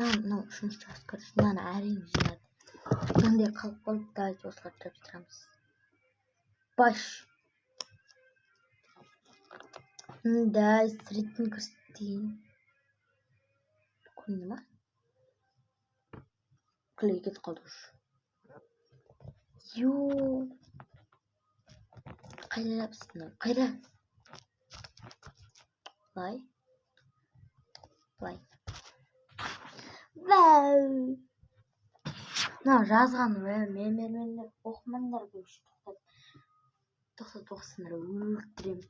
мынау үшінші жас короче мынаны әрең жинады мынандай қалып қалып давайте осылар тұрып жатырамыз баш мындай стритін кірістейін көрінді ма клей кетіп қалды уже ю қайда біздің қайда былай вау мынау жазған мен оқымаңдар көрші тоқтат оқысыңдар өлтіремін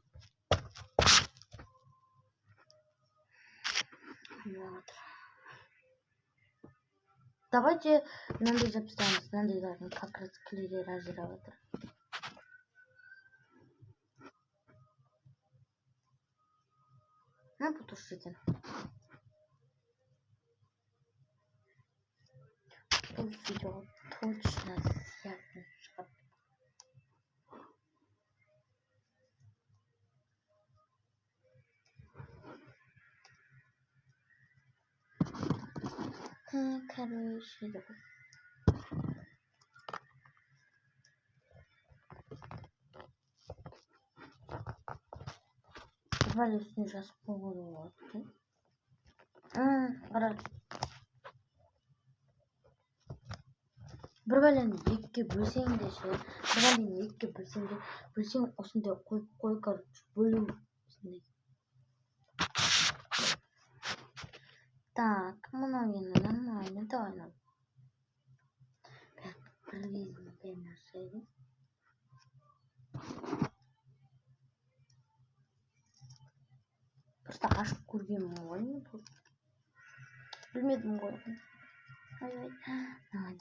давайте мынандай жапсырамыз мынандайлардың как раз клейлер ажырап жатыр бұл дұрыс екен бұл видеоға точно сиятын шығар короче бәрі үстіне жазып қойғалы болады екен қара бір бәлені екіге бөлсең де ше бір бәлені екіге бөлсең осындай қой короче бөлу осындай так мынау енді нормально давай бір кезінде нәрсе просто ашып көргенмін ғой білмедім ғой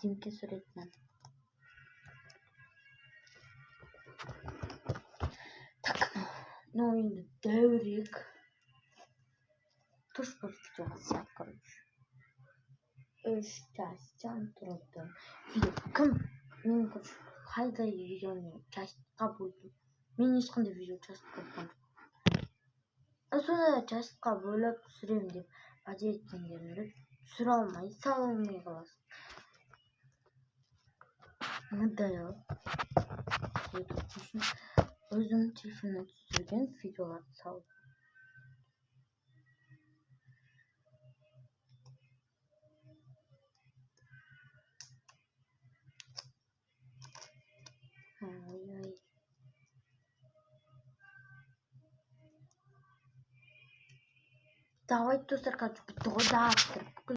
Димке суретінен так мынау енді дәурек тұш бұл видеоға сият короче 3 частьтен тұрды видео кім мен короче қайдай видеоны частьқа бөлдім мен ешқандай видео частьқа бөлген жоқпын сонда частьқа бөліп түсіремін деп уәде еткендерімді түсіре алмай салмай қаласың мындай өзім телефоннан түсірген видеоларды салып давайте достар короче бітті ғой да